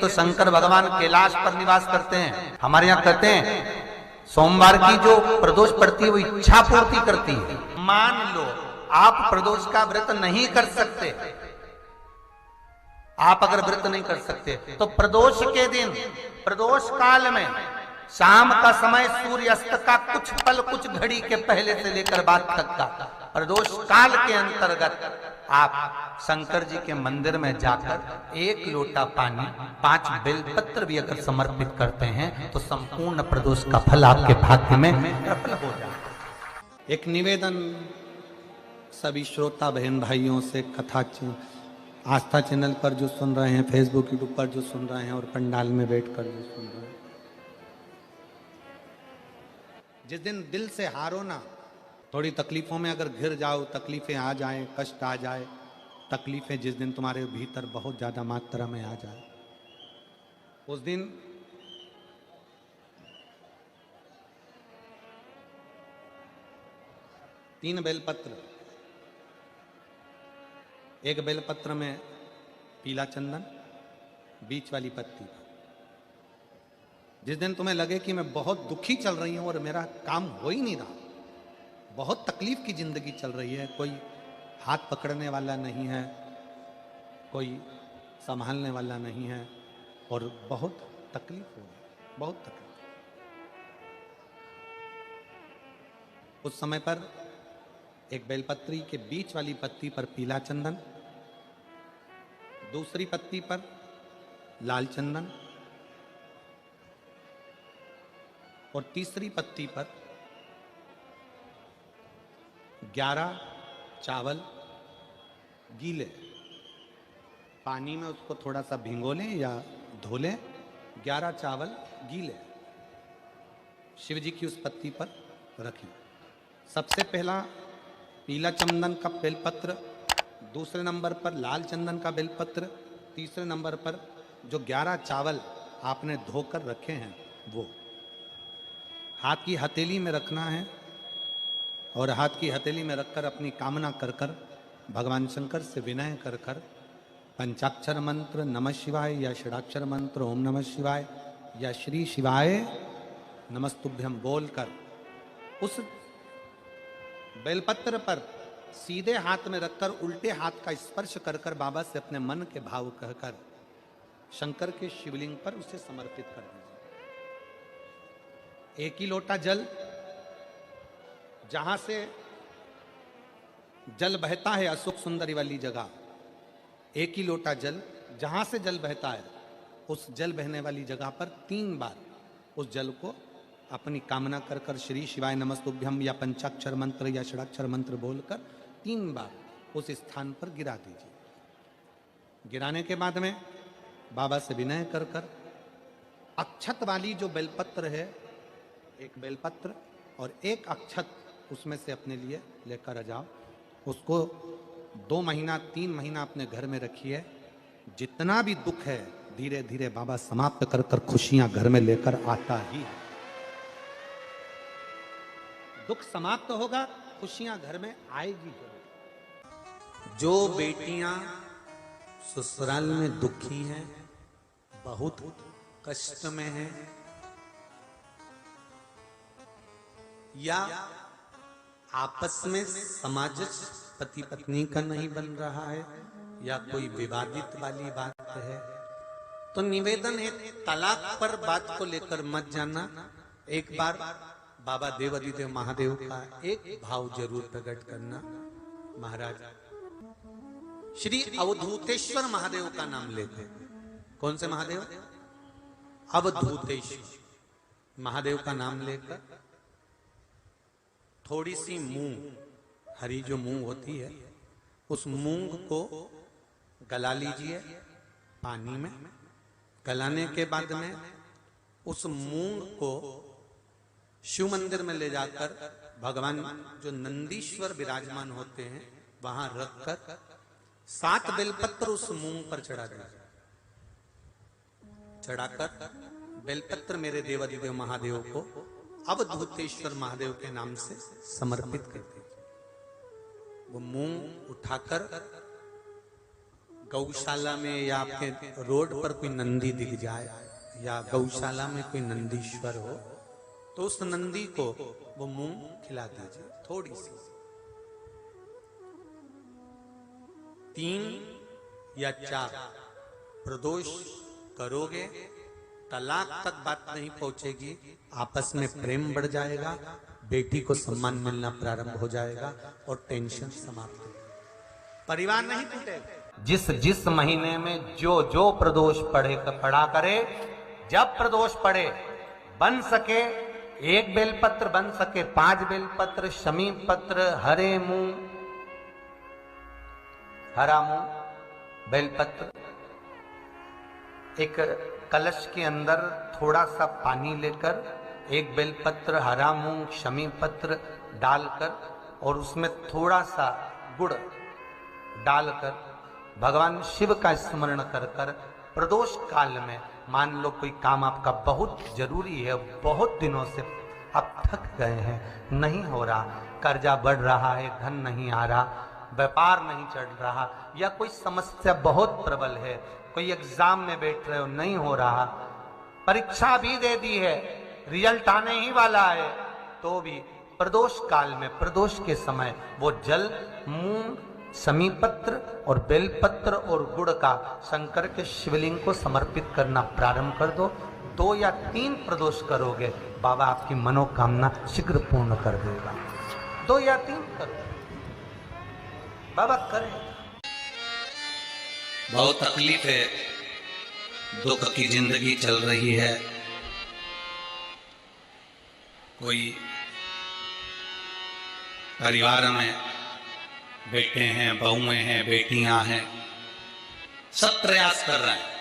तो शंकर भगवान कैलाश पर निवास करते हैं। हमारे यहाँ कहते हैं सोमवार की जो प्रदोष पड़ती है वो इच्छा पूर्ति करती है। मान लो आप प्रदोष का व्रत नहीं कर सकते, आप अगर व्रत नहीं कर सकते तो प्रदोष के दिन, प्रदोष काल में शाम का समय सूर्यास्त का कुछ पल, कुछ घड़ी के पहले से लेकर बाद तक का प्रदोष काल के अंतर्गत आप शंकर जी के मंदिर में जाकर 1 लोटा पानी, 5 बेलपत्र भी अगर समर्पित करते हैं तो संपूर्ण प्रदोष का फल आपके भाग्य में प्रबल हो जाए। एक निवेदन सभी श्रोता बहन भाइयों से, कथा आस्था चैनल पर जो सुन रहे हैं, फेसबुक यूट्यूब पर जो सुन रहे हैं और पंडाल में बैठकर जो सुन रहे हैं, जिस दिन दिल से हारो ना, थोड़ी तकलीफों में अगर घिर जाओ, तकलीफें आ जाए, कष्ट आ जाए, तकलीफें जिस दिन तुम्हारे भीतर बहुत ज्यादा मात्रा में आ जाए, उस दिन तीन बेलपत्र, एक बेलपत्र में पीला चंदन, बीच वाली पत्ती। जिस दिन तुम्हें लगे कि मैं बहुत दुखी चल रही हूं और मेरा काम हो ही नहीं रहा, बहुत तकलीफ की जिंदगी चल रही है, कोई हाथ पकड़ने वाला नहीं है, कोई संभालने वाला नहीं है और बहुत तकलीफ हो रही, बहुत तकलीफ। उस समय पर एक बेलपत्री के बीच वाली पत्ती पर पीला चंदन, दूसरी पत्ती पर लाल चंदन और तीसरी पत्ती पर 11 चावल गीले, पानी में उसको थोड़ा सा भिगो लें या धो लें, 11 चावल गीले शिव जी की उस पत्ती पर रखी। सबसे पहला पीला चंदन का बेलपत्र, दूसरे नंबर पर लाल चंदन का बेलपत्र, तीसरे नंबर पर जो 11 चावल आपने धोकर रखे हैं वो हाथ की हथेली में रखना है और हाथ की हथेली में रखकर अपनी कामना कर कर भगवान शंकर से विनय कर कर पंचाक्षर मंत्र नमः शिवाय या षडाक्षर मंत्र ओम नमः शिवाय या श्री शिवाय नमस्तुभ्यम बोलकर उस बेलपत्र पर सीधे हाथ में रखकर उल्टे हाथ का स्पर्श कर कर बाबा से अपने मन के भाव कहकर शंकर के शिवलिंग पर उसे समर्पित कर दीजिए। 1 ही लोटा जल, जहां से जल बहता है अशोक सुंदरी वाली जगह, 1 ही लोटा जल, जहां से जल बहता है उस जल बहने वाली जगह पर 3 बार उस जल को अपनी कामना कर कर श्री शिवाय नमस्तुभ्यम या पंचाक्षर मंत्र या षडाक्षर मंत्र बोलकर 3 बार उस स्थान पर गिरा दीजिए। गिराने के बाद में बाबा से विनय कर कर अक्षत वाली जो बेलपत्र है, एक बेलपत्र और एक अक्षत उसमें से अपने लिए लेकर आ जाओ। उसको 2 महीना 3 महीना अपने घर में रखिए। जितना भी दुख है धीरे धीरे बाबा समाप्त कर कर खुशियां घर में लेकर आता ही है। दुख समाप्त होगा, खुशियां घर में आएगी जरूर। जो बेटियां ससुराल में दुखी हैं, बहुत कष्ट में हैं या आपस में सामंजस्य पति पत्नी का नहीं बन रहा है या कोई विवादित वाली बात है, तो निवेदन है तलाक पर बात को लेकर मत जाना। एक बार बाबा देवाधिदेव महादेव का एक भाव जरूर प्रकट करना। महाराज श्री अवधूतेश्वर महादेव का नाम लेते। कौन से महादेव? अवधूतेश्वर महादेव का नाम लेकर थोड़ी सी मूंग, हरी जो मूंग होती है, उस मूंग को गला लीजिए पानी में। गलाने के बाद में उस मूंग को शिव मंदिर में ले जाकर भगवान जो नंदीश्वर विराजमान होते हैं वहां रखकर 7 बेलपत्र उस मूंग पर चढ़ा दीजिए। चढ़ाकर बेलपत्र मेरे देवाधिदेव महादेव को अवधूतेश्वर महादेव के नाम से समर्पित कर दीजिए। वो मूंग उठाकर गौशाला में या आपके रोड पर कोई नंदी दिख जाए या गौशाला में कोई नंदीश्वर हो तो उस नंदी को वो मूंग खिला दीजिए, थोड़ी सी। 3 या 4 प्रदोष करोगे, तलाक तक बात नहीं पहुंचेगी, आपस में प्रेम बढ़ जाएगा, बेटी को सम्मान मिलना प्रारंभ हो जाएगा और टेंशन समाप्त हो, परिवार नहीं टूटेगा। जिस जिस महीने में जो जो प्रदोष पढ़ा करे, जब प्रदोष पड़े, बन सके 1 बेलपत्र, बन सके 5 बेलपत्र, शमी पत्र, हरे मूंग, हरा मूंग, बेलपत्र, एक कलश के अंदर थोड़ा सा पानी लेकर 1 बेलपत्र, हरा मूंग, शमी पत्र डालकर और उसमें थोड़ा सा गुड़ डालकर भगवान शिव का स्मरण कर कर प्रदोष काल में, मान लो कोई काम आपका बहुत जरूरी है, बहुत दिनों से आप थक गए हैं, नहीं हो रहा, कर्जा बढ़ रहा है, धन नहीं आ रहा, व्यापार नहीं चढ़ रहा, या कोई समस्या बहुत प्रबल है, कोई एग्जाम में बैठ रहे हो नहीं हो रहा, परीक्षा भी दे दी है, रिजल्ट आने ही वाला है, तो भी प्रदोष काल में, प्रदोष के समय वो जल मूंग, शमी पत्र और बेलपत्र और गुड़ का शंकर के शिवलिंग को समर्पित करना प्रारंभ कर दो। 2 या 3 प्रदोष करोगे, बाबा आपकी मनोकामना शीघ्र पूर्ण कर देगा। 2 या 3 करो, बाबा करें। बहुत तकलीफ है, दुख की जिंदगी चल रही है, कोई परिवार में बेटे हैं, बहुएं हैं, बेटियां हैं, सब प्रयास कर रहे हैं,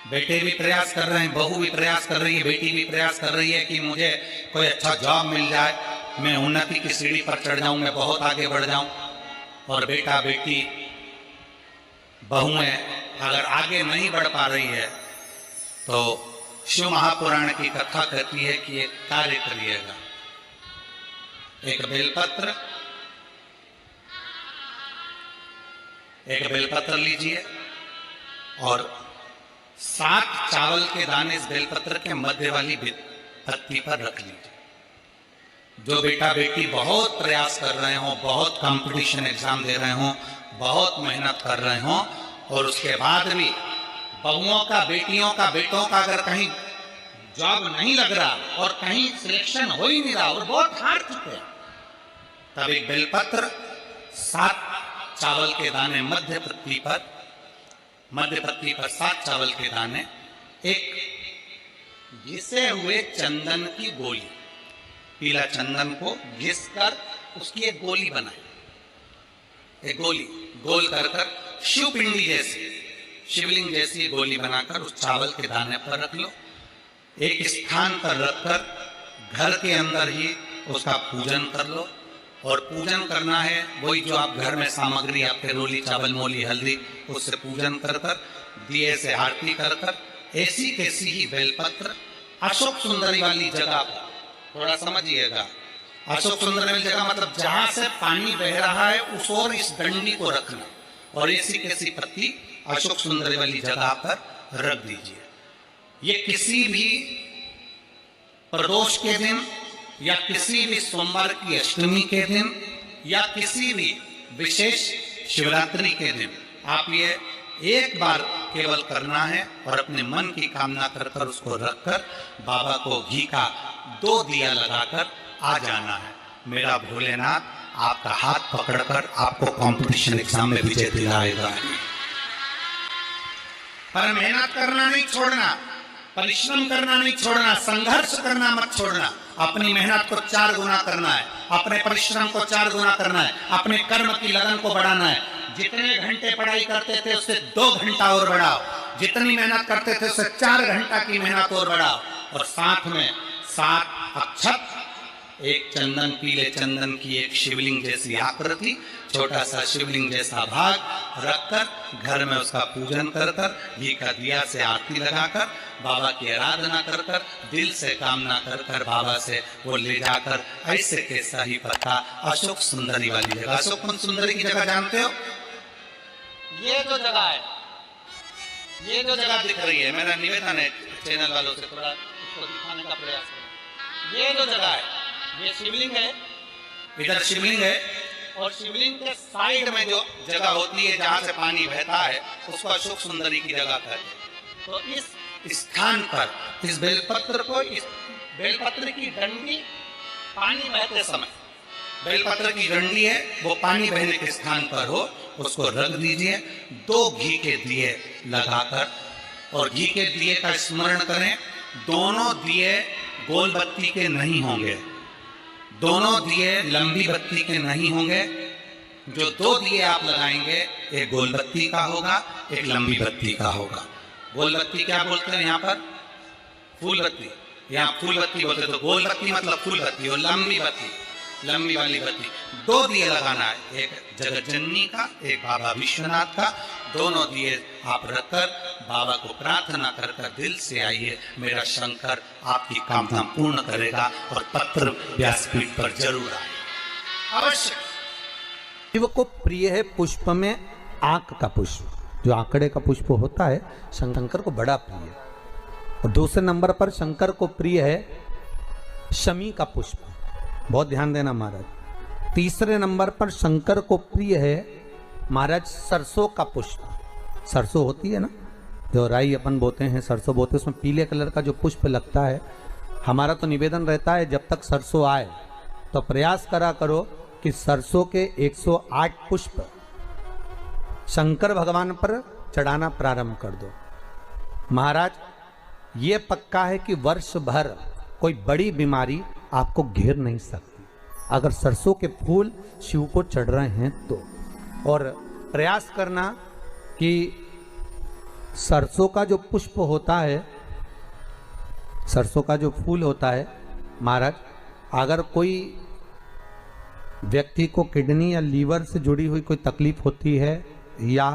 बेटे भी प्रयास कर रहे हैं, बहू भी प्रयास कर रही है, बेटी भी प्रयास कर रही है कि मुझे कोई अच्छा जॉब मिल जाए, मैं उन्नति की सीढ़ी पर चढ़ जाऊं, मैं बहुत आगे बढ़ जाऊं। और बेटा बेटी बहुएं अगर आगे नहीं बढ़ पा रही है तो शिव महापुराण की कथा कहती है कि एक कार्य करिएगा, एक बेलपत्र लीजिए और 7 चावल के दाने इस बेलपत्र के मध्य वाली पत्ती पर रख लीजिए। जो बेटा बेटी बहुत प्रयास कर रहे हो, बहुत कंपटीशन एग्जाम दे रहे हो, बहुत मेहनत कर रहे हो और उसके बाद भी बहुओं का, बेटियों का, बेटों का अगर कहीं जॉब नहीं लग रहा और कहीं सिलेक्शन हो ही नहीं रहा और बहुत हार चुके हैं, तब एक बेलपत्र 7 चावल के दाने मध्य पत्ती पर 7 चावल के दाने, एक घिसे हुए चंदन की गोली, पीला चंदन को घिस कर उसकी एक गोली बनाए, एक गोली गोल कर शिवपिंडी जैसी, शिवलिंग जैसी गोली बनाकर उस चावल के दाने पर रख लो। एक स्थान पर रखकर घर के अंदर ही उसका पूजन कर लो। और पूजन करना है वही जो आप घर में सामग्री, आपके रोली, चावल, मोली, हल्दी, उससे पूजन कर दिए से आरती कर ऐसी कैसी ही बेलपत्र अशोक सुंदरी वाली जगह पर, थोड़ा समझिएगा, अशोक सुंदरी वाली जगह मतलब जहां से पानी बह रहा है उस ओर इस डंडी को रखना और ऐसी कैसी पत्ती अशोक सुंदरी वाली जगह पर रख दीजिए। ये किसी भी प्रदोष के दिन या किसी भी सोमवार की अष्टमी के दिन या किसी भी विशेष शिवरात्रि के दिन आप ये एक बार केवल करना है और अपने मन की कामना कर उसको रखकर बाबा को घी का 2 दिया लगाकर आ जाना है। मेरा भोलेनाथ आपका हाथ पकड़कर आपको कंपटीशन एग्जाम में विजय दिलाएगा। पर मेहनत करना नहीं छोड़ना, परिश्रम करना नहीं छोड़ना, संघर्ष करना मत छोड़ना। अपनी मेहनत को 4 गुना करना है, अपने परिश्रम को 4 गुना करना है, अपने कर्म की लगन को बढ़ाना है। जितने घंटे पढ़ाई करते थे उससे 2 घंटा और बढ़ाओ, जितनी मेहनत करते थे उससे 4 घंटा की मेहनत और बढ़ाओ। और साथ में 7 अक्षत, एक चंदन, पीले चंदन की एक शिवलिंग जैसी आकृति, छोटा सा शिवलिंग जैसा भाग रखकर घर में उसका पूजन कर घी का दिया से आरती लगाकर बाबा की आराधना कर दिल से कामना कर बाबा से वो ले जाकर ऐसे कैसा ही पता अशोक सुंदरी वाली जगह, अशोक सुंदरी की जगह जानते हो, ये जो जगह है, ये जो जगह दिख रही है, मेरा निवेदन है चैनल वालों से थोड़ा उसको दिखाने का प्रयास करें। ये जो जगह है, ये शिवलिंग है, इधर शिवलिंग है, और शिवलिंग के साइड में जो जगह होती है जहां से पानी बहता है, उसको अशोक सुंदरी की जगह कहते हैं। तो इस स्थान पर इस बेलपत्र को, इस बेलपत्र की डंडी पानी बहते समय, बेलपत्र की डंडी है वो पानी बहने के स्थान पर हो, उसको रख दीजिए। 2 घी के दिए लगाकर, और घी के दिए का स्मरण करें। दोनों दिए गोल बत्ती के नहीं होंगे, दोनों दिए लंबी बत्ती के नहीं होंगे। जो 2 दिए आप लगाएंगे, एक गोल बत्ती का होगा, एक लंबी बत्ती का होगा। गोल बत्ती क्या बोलते हैं यहाँ पर? फूल बत्ती। यहाँ फूल बत्ती बोलते, तो गोल बत्ती मतलब फूल बत्ती, और लंबी बत्ती, लंबी वाली बत्ती। 2 दिए लगाना है, एक जगत जननी का, एक बाबा विश्वनाथ का। दोनों दिए आप रखकर बाबा को प्रार्थना कर कर दिल से आइए, मेरा शंकर आपकी कामना पूर्ण करेगा, और पत्र व्यासपीठ पर जरूर आए अवश्य। शिव को प्रिय है पुष्प में आंक का पुष्प, जो आंकड़े का पुष्प होता है शंकर को बड़ा प्रिय है। और दूसरे नंबर पर शंकर को प्रिय है शमी का पुष्प, बहुत ध्यान देना महाराज। तीसरे नंबर पर शंकर को प्रिय है महाराज सरसों का पुष्प। सरसों होती है ना, जो राई अपन बोते हैं, सरसों बोते हैं, उसमें पीले कलर का जो पुष्प लगता है। हमारा तो निवेदन रहता है जब तक सरसों आए तो प्रयास करा करो कि सरसों के 108 पुष्प शंकर भगवान पर चढ़ाना प्रारंभ कर दो। महाराज ये पक्का है कि वर्ष भर कोई बड़ी बीमारी आपको घेर नहीं सकती अगर सरसों के फूल शिव को चढ़ रहे हैं तो। और प्रयास करना कि सरसों का जो पुष्प होता है, सरसों का जो फूल होता है महाराज, अगर कोई व्यक्ति को किडनी या लीवर से जुड़ी हुई कोई तकलीफ होती है, या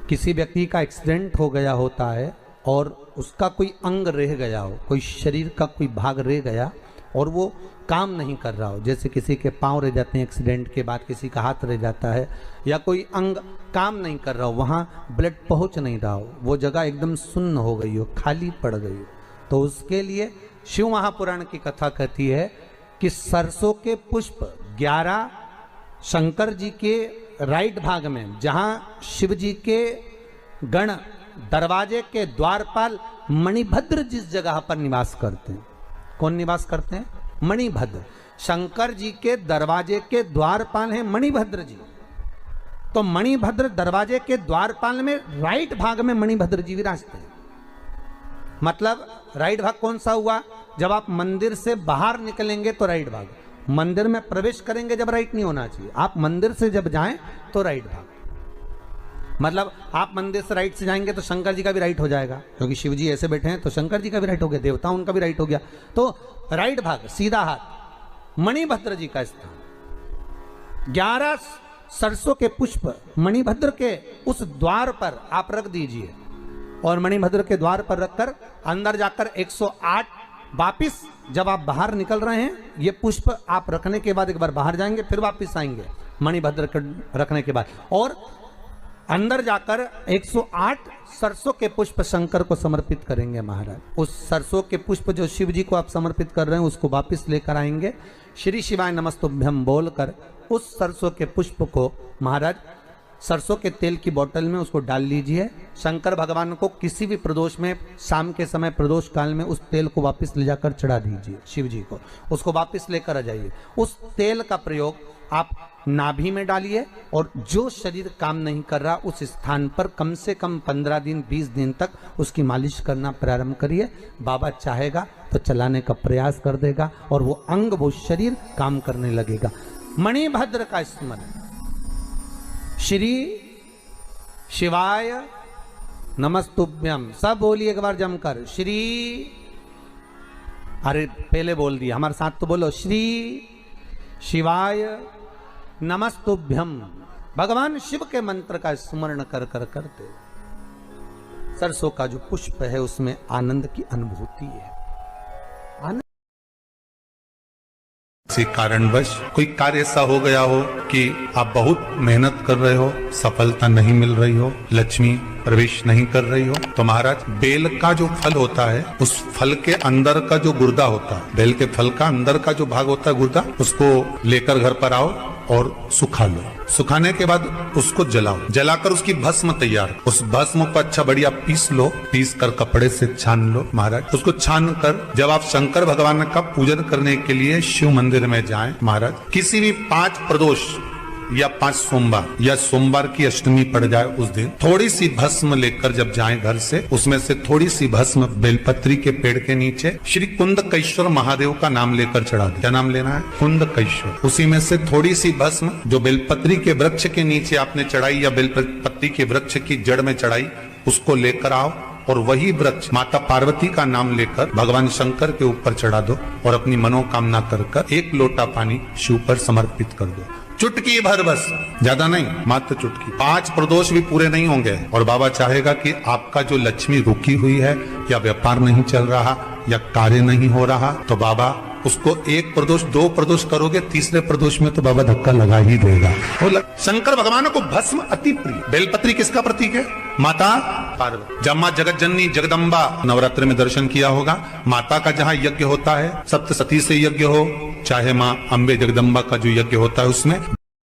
किसी व्यक्ति का एक्सीडेंट हो गया होता है और उसका कोई अंग रह गया हो, कोई शरीर का कोई भाग रह गया और वो काम नहीं कर रहा हो, जैसे किसी के पांव रह जाते हैं एक्सीडेंट के बाद, किसी का हाथ रह जाता है, या कोई अंग काम नहीं कर रहा हो, वहाँ ब्लड पहुँच नहीं रहा हो, वो जगह एकदम सुन्न हो गई हो, खाली पड़ गई हो, तो उसके लिए शिव महापुराण की कथा कहती है कि सरसों के पुष्प 11 शंकर जी के राइट भाग में, जहाँ शिव जी के गण दरवाजे के द्वारपाल मणिभद्र जिस जगह पर निवास करते हैं, कौन निवास करते हैं? मणिभद्र। शंकर जी के दरवाजे के द्वारपाल हैं मणिभद्र जी। तो मणिभद्र दरवाजे के द्वारपाल में राइट भाग में मणिभद्र जी विराजते हैं। मतलब राइट भाग कौन सा हुआ? जब आप मंदिर से बाहर निकलेंगे तो राइट भाग, मंदिर में प्रवेश करेंगे जब राइट नहीं होना चाहिए, आप मंदिर से जब जाएं तो राइट भाग। मतलब आप मंदिर से राइट से जाएंगे तो शंकर जी का भी राइट हो जाएगा, क्योंकि शिव जी ऐसे बैठे हैं तो शंकर जी का भी राइट हो गया, देवता उनका भी राइट हो गया, तो राइट भाग सीधा हाथ मणिभद्र जी का स्थान। 11 सरसों के पुष्प मणिभद्र के उस द्वार पर आप रख दीजिए, और मणिभद्र के द्वार पर रखकर अंदर जाकर 108 वापिस जब आप बाहर निकल रहे हैं, ये पुष्प आप रखने के बाद एक बार बाहर जाएंगे, फिर वापिस आएंगे मणिभद्र के रखने के बाद, और अंदर जाकर 108 सरसों के पुष्प शंकर को समर्पित करेंगे महाराज। उस सरसों के पुष्प जो शिव जी को आप समर्पित कर रहे हैं उसको वापस लेकर आएंगे, श्री शिवाय नमस्तुभ्यम बोलकर उस सरसों के पुष्प को महाराज सरसों के तेल की बोतल में उसको डाल लीजिए। शंकर भगवान को किसी भी प्रदोष में, शाम के समय प्रदोष काल में उस तेल को वापस ले जाकर चढ़ा दीजिए शिव जी को, उसको वापस लेकर आ जाइए। उस तेल का प्रयोग आप नाभि में डालिए, और जो शरीर काम नहीं कर रहा उस स्थान पर कम से कम 15 दिन 20 दिन तक उसकी मालिश करना प्रारंभ करिए। बाबा चाहेगा तो चलाने का प्रयास कर देगा और वो अंग, वो शरीर काम करने लगेगा। मणिभद्र का स्मरण, श्री शिवाय नमस्तुभ्यम, सब बोलिए एक बार जमकर, श्री, अरे पहले बोल दिया, हमारे साथ तो बोलो, श्री शिवाय नमस्तुभ्यम। भगवान शिव के मंत्र का स्मरण कर कर करते सरसों का जो पुष्प है उसमें आनंद की अनुभूति है। किसी कारणवश कोई कार्य ऐसा हो गया हो कि आप बहुत मेहनत कर रहे हो, सफलता नहीं मिल रही हो, लक्ष्मी प्रवेश नहीं कर रही हो, तो महाराज बेल का जो फल होता है, उस फल के अंदर का जो गुर्दा होता है, बेल के फल का अंदर का जो भाग होता है गुर्दा, उसको लेकर घर पर आओ और सुखा लो। सुखाने के बाद उसको जलाओ, जलाकर उसकी भस्म तैयार, उस भस्म को अच्छा बढ़िया पीस लो, पीस कर कपड़े से छान लो महाराज। उसको छान कर जब आप शंकर भगवान का पूजन करने के लिए शिव मंदिर में जाएं महाराज, किसी भी 5 प्रदोष या 5 सोमवार या सोमवार की अष्टमी पड़ जाए उस दिन, थोड़ी सी भस्म लेकर जब जाएं घर से, उसमें से थोड़ी सी भस्म बेलपत्री के पेड़ के नीचे श्री कुंदकेश्वर महादेव का नाम लेकर चढ़ा दे। क्या नाम लेना है? कुंदकेश्वर। उसी में से थोड़ी सी भस्म जो बेलपत्री के वृक्ष के नीचे आपने चढ़ाई या बेलपत्री के वृक्ष की जड़ में चढ़ाई, उसको लेकर आओ और वही वृक्ष माता पार्वती का नाम लेकर भगवान शंकर के ऊपर चढ़ा दो और अपनी मनोकामना कर 1 लोटा पानी शिव पर समर्पित कर दो। चुटकी भर बस, ज्यादा नहीं, मात्र चुटकी। 5 प्रदोष भी पूरे नहीं होंगे और बाबा चाहेगा कि आपका जो लक्ष्मी रुकी हुई है या व्यापार नहीं चल रहा या कार्य नहीं हो रहा, तो बाबा उसको 1 प्रदोष 2 प्रदोष करोगे, तीसरे प्रदोष में तो बाबा धक्का लगा ही देगा। शंकर भगवान को भस्म अति प्रिय। बेलपत्री किसका प्रतीक है? माता पार्वती। जब मां जगत जननी जगदम्बा नवरात्र में दर्शन किया होगा, माता का जहां यज्ञ होता है, सप्तसती से यज्ञ हो, चाहे मां अम्बे जगदम्बा का जो यज्ञ होता है, उसमें